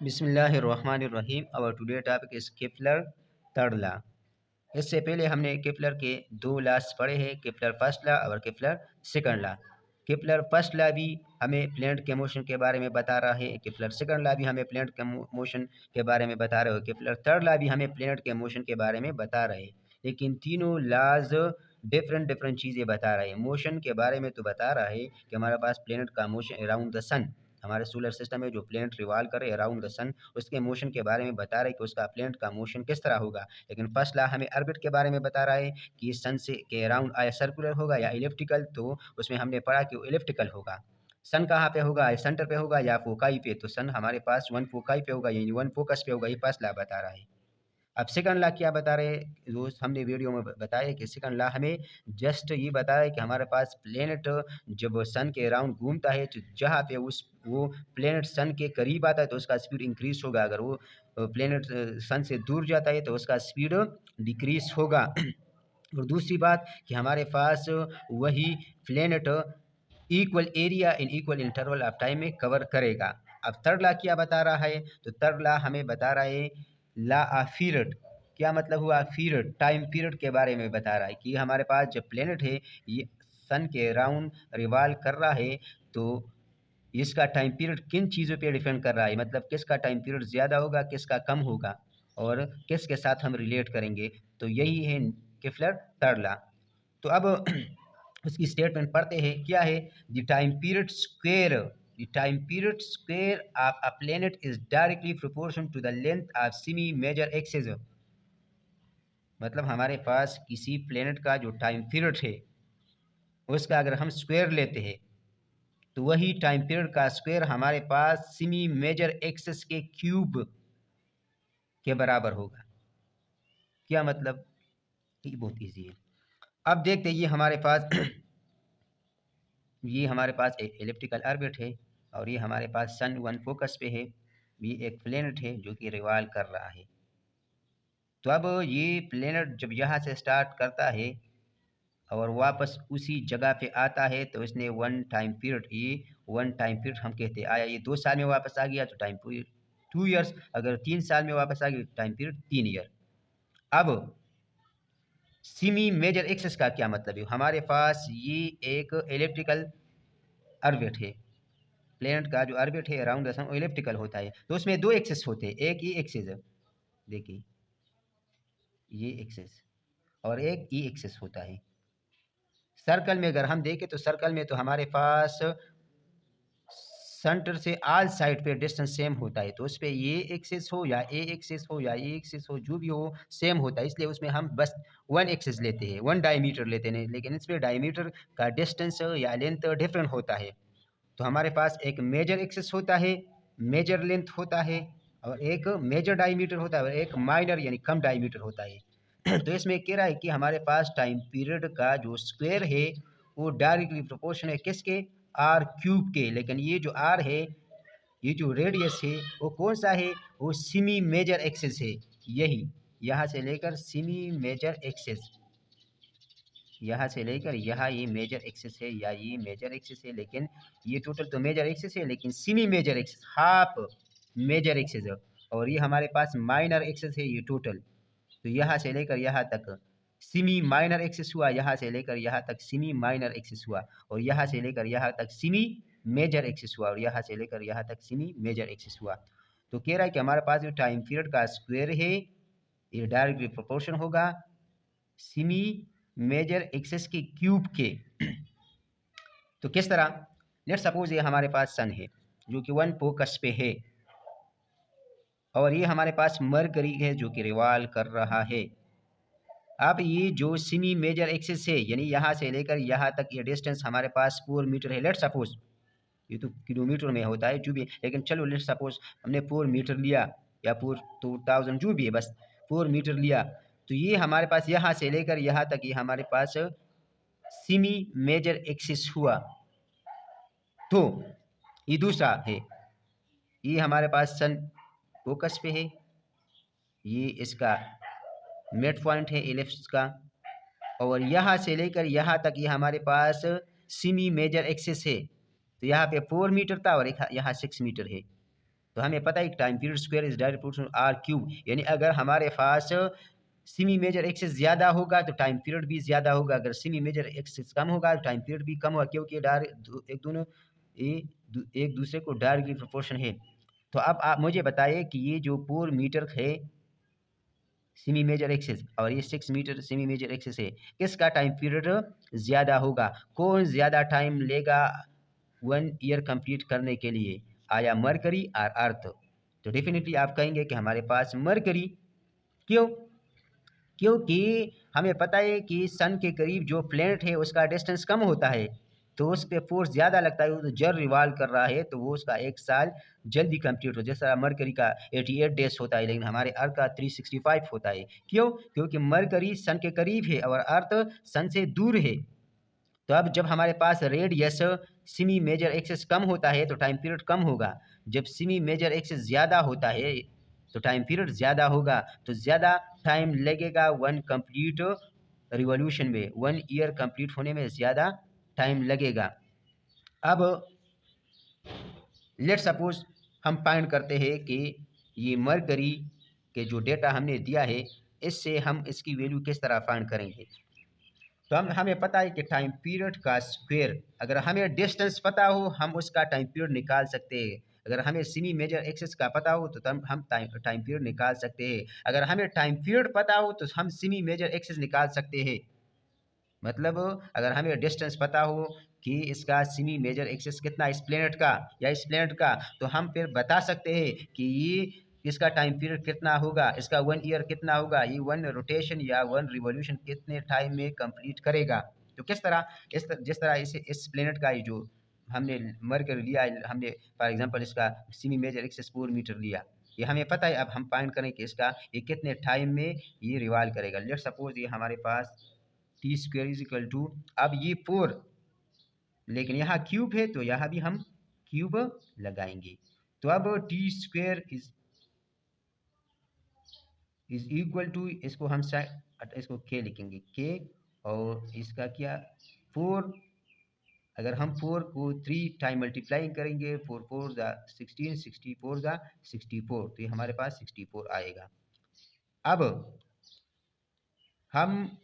बिस्मिल्लाहिर्रहमानिर्रहीम। और today topic इस केपलर थर्ड लॉ। इससे पहले हमने केपलर के दो लॉस पढ़े हैं, केपलर फर्स्ट लॉ और Kepler second law. Kepler first law भी हमें प्लैनेट के मोशन के बारे में बता रहा है, केपलर सेकंड लॉ भी हमें प्लैनेट के मोशन के बारे में बता रहे हो, केपलर थर्ड लॉ भी हमें प्लैनेट के मोशन के बारे में बता रहे हैं। लेकिन तीनों लॉज डिफरेंट डिफरेंट चीज़ें बता रहे हैं। मोशन के बारे में तो बता रहा है कि हमारे पास प्लैनेट का मोशन अराउंड द सन, हमारे सोलर सिस्टम में जो प्लैनेट रिवॉल्व करे अराउंड द सन, उसके मोशन के बारे में बता रहे हैं कि उसका प्लैनेट का मोशन किस तरह होगा। लेकिन फर्स्ट लॉ हमें ऑर्बिट के बारे में बता रहा है कि सन से के अराउंड आया सर्कुलर होगा या इलिप्टिकल। तो उसमें हमने पढ़ा कि वो इलिप्टिकल होगा। सन कहाँ पे होगा, सेंटर पे होगा या फोकाई पे। तो सन हमारे पास वन फोकाई पे होगा, यानी वन फोकस पे होगा। ये फर्स्ट लॉ बता रहा है। अब सेकंड लॉ क्या बता रहे हैं दोस्त, हमने वीडियो में बताया कि सेकंड लॉ हमें जस्ट ये बता रहा है कि हमारे पास प्लेनेट जब सन के अराउंड घूमता है तो जहाँ पे वो प्लेनेट सन के करीब आता है तो उसका स्पीड इंक्रीज होगा। अगर वो प्लेनेट सन से दूर जाता है तो उसका स्पीड डिक्रीज होगा। और दूसरी बात कि हमारे पास वही planet equal area in equal interval of time में कवर करेगा। अब थर्ड लॉ क्या बता रहा है, तो थर्ड लॉ हमें बता रहा है लॉ ऑफ पीरियड। क्या मतलब हुआ, पीरियड, टाइम पीरियड के बारे में बता रहा है कि हमारे पास जब प्लेनेट है ये सन के अराउंड रिवॉल्व कर रहा है तो इसका टाइम पीरियड किन चीज़ों पे डिपेंड कर रहा है, मतलब किसका टाइम पीरियड ज़्यादा होगा, किसका कम होगा और किसके साथ हम रिलेट करेंगे। तो यही है केपलर थर्ड लॉ। तो अब उसकी स्टेटमेंट पढ़ते हैं, क्या है, the time period square, the time period square of a planet is directly proportion to the length of semi major axis. मतलब हमारे पास किसी प्लेनेट का जो टाइम पीरियड है उसका अगर हम स्क्वायर लेते हैं तो वही टाइम पीरियड का स्क्वायर हमारे पास सेमी मेजर एक्सिस के क्यूब के बराबर होगा। क्या मतलब, ये बहुत इजी है। अब देखते हैं, ये हमारे पास एक इलिप्टिकल ऑर्बिट है और ये हमारे पास सन वन फोकस पे है। ये एक प्लेनेट है जो कि रिवॉल्व कर रहा है। तो अब ये प्लेनेट जब यहाँ से स्टार्ट करता है और वापस उसी जगह पे आता है तो इसने वन टाइम पीरियड, ये वन टाइम पीरियड हम कहते हैं, आया ये 2 साल में वापस आ गया तो टाइम पीरियड 2 ईयर्स, अगर 3 साल में वापस आ गया टाइम पीरियड 3 ईयर। अब सेमी मेजर एक्सिस का क्या मतलब है, हमारे पास ये एक इलिप्टिकल ऑर्बिट है। प्लेनेट का जो ऑर्बिट है अराउंड द सन इलिप्टिकल होता है तो उसमें 2 एक्सिस होते हैं, एक ई एक्सिस है, देखिए ये एक्सिस, और एक ई एक्सिस होता है। सर्कल में अगर हम देखें तो सर्कल में तो हमारे पास सेंटर से आल साइड पे डिस्टेंस सेम होता है, तो उस पर ये एक्सिस हो या ए एक्सिस हो या ए एक्सिस हो, जो भी हो सेम होता है। इसलिए उसमें हम बस वन एक्सिस लेते हैं, वन डायमीटर लेते हैं। लेकिन इस पर डायमीटर का डिस्टेंस या लेंथ डिफरेंट होता है। तो हमारे पास एक मेजर एक्सिस होता है, मेजर लेंथ होता है, और एक मेजर डायमीटर होता है और एक माइनर यानी कम डायमीटर होता है। तो इसमें कह रहा है कि हमारे पास टाइम पीरियड का जो स्क्वायर है वो डायरेक्टली प्रोपोर्शन है किसके, आर क्यूब के। लेकिन ये जो आर है, ये जो रेडियस है वो कौन सा है, वो सेमी मेजर एक्सिस है। यही यहाँ से लेकर सेमी मेजर एक्सिस, यहाँ से लेकर यहाँ ये मेजर एक्सिस है या ये मेजर एक्सिस है। लेकिन ये टोटल तो मेजर एक्सिस है, लेकिन semi major axis half major axis है, और ये हमारे पास माइनर एक्सिस है ये टोटल। तो यहाँ से लेकर यहाँ तक सेमी माइनर एक्सिस हुआ, यहाँ से लेकर यहाँ तक सेमी माइनर एक्सिस हुआ, और यहाँ से लेकर यहाँ तक सेमी मेजर एक्सिस हुआ, और यहाँ से लेकर यहाँ तक सेमी मेजर एक्सिस हुआ। तो कह रहा है कि हमारे पास जो टाइम पीरियड का स्क्वायर है ये डायरेक्टली प्रोपोर्शन होगा सेमी मेजर एक्सिस के क्यूब के। तो किस तरह, लेट सपोज ये हमारे पास सन है जो कि वन फोकस पे है, और ये हमारे पास मरकरी है जो कि रिवॉल्व कर रहा है। अब ये जो सेमी मेजर एक्सिस है यानी यहाँ से लेकर यहाँ तक ये डिस्टेंस हमारे पास 4 मीटर है। लेट सपोज, ये तो किलोमीटर में होता है जो भी, लेकिन चलो लेट सपोज हमने 4 मीटर लिया या 2000 जो भी है, बस 4 मीटर लिया। तो ये हमारे पास यहाँ से लेकर यहाँ तक ये हमारे पास सेमी मेजर एक्सिस हुआ। तो ये दूसरा है, ये हमारे पास सन फोकस पे है, ये इसका मिड पॉइंट है इलिप्स का, और यहाँ से लेकर यहाँ तक ये हमारे पास सेमी मेजर एक्सिस है। तो यहाँ पे 4 मीटर था और यहाँ 6 मीटर है। तो हमें पता है कि time period square is direct proportional r cube, यानी अगर हमारे पास सेमी मेजर एक्सिस ज़्यादा होगा तो टाइम पीरियड भी ज़्यादा होगा, अगर सेमी मेजर एक्सिस कम होगा तो टाइम पीरियड भी कम होगा, क्योंकि एक दूसरे को डायरेक्टली प्रोपोर्शन है। तो अब आप मुझे बताइए कि ये जो 4 मीटर है सेमी मेजर एक्सिस और ये 6 मीटर सेमी मेजर एक्सिस है, किसका टाइम पीरियड ज़्यादा होगा? कौन ज़्यादा टाइम लेगा 1 ईयर कंप्लीट करने के लिए, आया मरकरी और अर्थ? तो डेफिनेटली आप कहेंगे कि हमारे पास मरकरी। क्यों? क्योंकि हमें पता है कि सन के करीब जो प्लैनेट है उसका डिस्टेंस कम होता है, तो उस पे फोर्स ज़्यादा लगता है, वो तो जल रिवाल्व कर रहा है, तो वो उसका 1 साल जल्दी कंप्लीट हो। जैसा मरकरी का 88 डेज होता है, लेकिन हमारे अर्थ का 365 होता है। क्यों? क्योंकि मरकरी सन के करीब है और अर्थ सन से दूर है। तो अब जब हमारे पास रेडियस सेमी मेजर एक्सिस कम होता है तो टाइम पीरियड कम होगा, जब सेमी मेजर एक्सिस ज़्यादा होता है तो टाइम पीरियड ज़्यादा होगा, तो ज़्यादा टाइम लगेगा 1 कंप्लीट रिवॉल्यूशन में, 1 ईयर कंप्लीट होने में ज़्यादा टाइम लगेगा। अब लेट सपोज हम फाइंड करते हैं कि ये मरकरी के जो डेटा हमने दिया है, इससे हम इसकी वैल्यू किस तरह फाइंड करेंगे? तो हमें पता है कि टाइम पीरियड का स्क्वायर, अगर हमें डिस्टेंस पता हो हम उसका टाइम पीरियड निकाल सकते हैं। अगर हमें सेमी मेजर एक्सिस का पता हो तो तब हम टाइम पीरियड निकाल सकते हैं। अगर हमें टाइम पीरियड पता हो तो हम सेमी मेजर एक्सिस निकाल सकते हैं। मतलब अगर हमें डिस्टेंस पता हो कि इसका सेमी मेजर एक्सिस कितना इस प्लेनेट का या इस प्लेनेट का, तो हम फिर बता सकते हैं कि ये इसका टाइम पीरियड कितना होगा, इसका 1 ईयर कितना होगा, ये 1 रोटेशन या 1 रिवॉल्यूशन कितने टाइम में कंप्लीट करेगा। तो किस तरह जिस तरह इस प्लेनेट का ये जो हमने मरकर लिया, हमने फॉर एग्जांपल इसका सेमी मेजर एक्सिस 4 मीटर लिया, ये हमें पता है। अब हम फाइंड करें कि इसका ये कितने टाइम में ये रिवॉल्व करेगा। लेट सपोज ये हमारे पास T square is equal to, अब ये 4 लेकिन यहाँ क्यूब है तो यहाँ भी हम क्यूब लगाएंगे। तो अब T square is equal to, इसको हम इसको के लिखेंगे के, और इसका क्या 4, अगर हम 4 को 3 टाइम मल्टीप्लाई करेंगे, 4 4 ज़ा 16, 64 ज़ा 64, तो ये हमारे पास 64 आएगा। अब हम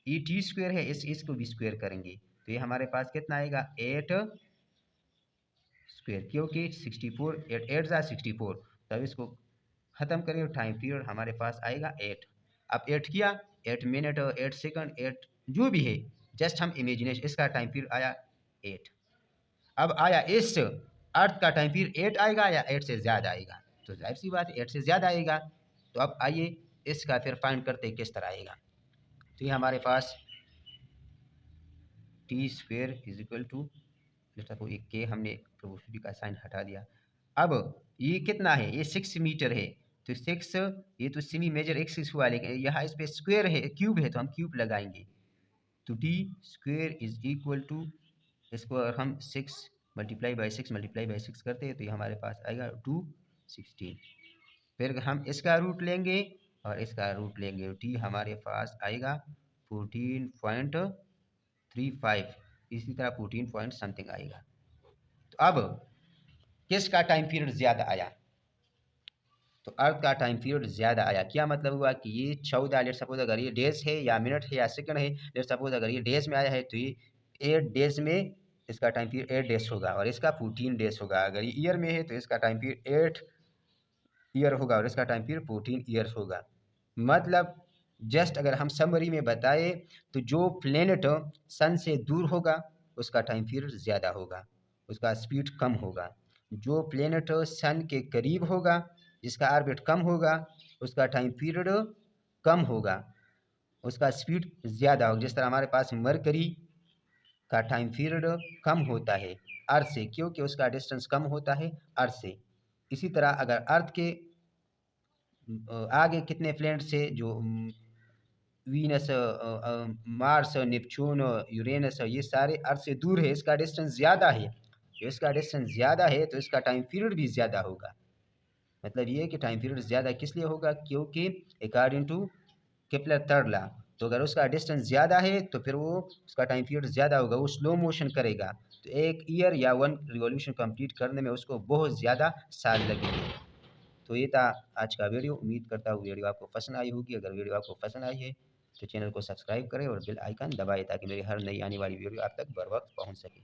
ये टी स्क्वेयर है इसको भी स्क्वेयर करेंगे, तो ये हमारे पास कितना आएगा 8 स्क्वेयर, क्योंकि 64 8 8 ज़ा 64, तब इसको ख़त्म करें टाइम पीरियड हमारे पास आएगा 8। अब 8 किया, 8 मिनट 8 सेकंड 8 जो भी है, जस्ट हम इमेजिनेशन, इसका टाइम पीरियड आया 8। अब आया इस अर्थ का टाइम पीरियड 8 आएगा या 8 से ज़्यादा आएगा? तो जाहिर सी बात है 8 से ज़्यादा आएगा। तो अब आइए इसका फिर फाइंड करते हैं किस तरह आएगा। तो ये हमारे पास T square is equal to, suppose एक के हमने प्रोबेबिलिटी का साइन हटा दिया। अब ये कितना है, ये 6 मीटर है, तो 6 ये तो सेमी मेजर एक्सिस हुआ, लेकिन यहाँ इस पे स्क्वायर है, क्यूब है, तो हम क्यूब लगाएंगे। तो T square is equal to, इसको अगर हम 6 मल्टीप्लाई बाई 6 करते हैं तो ये हमारे पास आएगा 216। फिर हम इसका रूट लेंगे और इसका रूट लेंगे, टी हमारे पास आएगा 14.35, इसी तरह 14 पॉइंट समथिंग आएगा। तो अब किसका टाइम पीरियड ज़्यादा आया? तो अर्थ का टाइम पीरियड ज़्यादा आया। क्या मतलब हुआ कि ये 14, लेट सपोज अगर ये डेज है या मिनट है या सेकंड है, लेट सपोज अगर ये डेज में आया है तो ये 8 डेज में इसका टाइम पीरियड 8 डेज होगा और इसका 14 डेज होगा। अगर ये ईयर में है तो इसका टाइम पीरियड 8 ईयर होगा और इसका टाइम पीरियड 14 ईयर्स होगा। मतलब जस्ट अगर हम समरी में बताएं तो जो प्लेनेट सन से दूर होगा उसका टाइम पीरियड ज़्यादा होगा, उसका स्पीड कम होगा। जो प्लेनेट सन के करीब होगा, जिसका ऑर्बिट कम होगा, उसका टाइम पीरियड कम होगा, उसका स्पीड ज़्यादा होगा। जिस तरह हमारे पास मरकरी का टाइम पीरियड कम होता है अर्थ से, क्योंकि उसका डिस्टेंस कम होता है अर्थ से। इसी तरह अगर अर्थ के आगे कितने प्लैनेट से, जो वीनस, मार्स, नेपच्यून, यूरेनस, ये सारे अर्थ से दूर है, इसका डिस्टेंस ज़्यादा है। जो इसका डिस्टेंस ज़्यादा है तो इसका टाइम पीरियड भी ज़्यादा होगा। मतलब ये है कि टाइम पीरियड ज़्यादा किस लिए होगा, क्योंकि according to Kepler third law, तो अगर उसका डिस्टेंस ज़्यादा है तो फिर वो उसका टाइम पीरियड ज़्यादा होगा, वो स्लो मोशन करेगा। तो 1 ईयर या 1 रिवॉल्यूशन कंप्लीट करने में उसको बहुत ज़्यादा साल लगेंगे। तो ये था आज का वीडियो। उम्मीद करता हूँ वीडियो आपको पसंद आई होगी। अगर वीडियो आपको पसंद आई है तो चैनल को सब्सक्राइब करें और बेल आइकन दबाएँ ताकि मेरी हर नई आने वाली वीडियो आप तक बर वक्त पहुँच सके।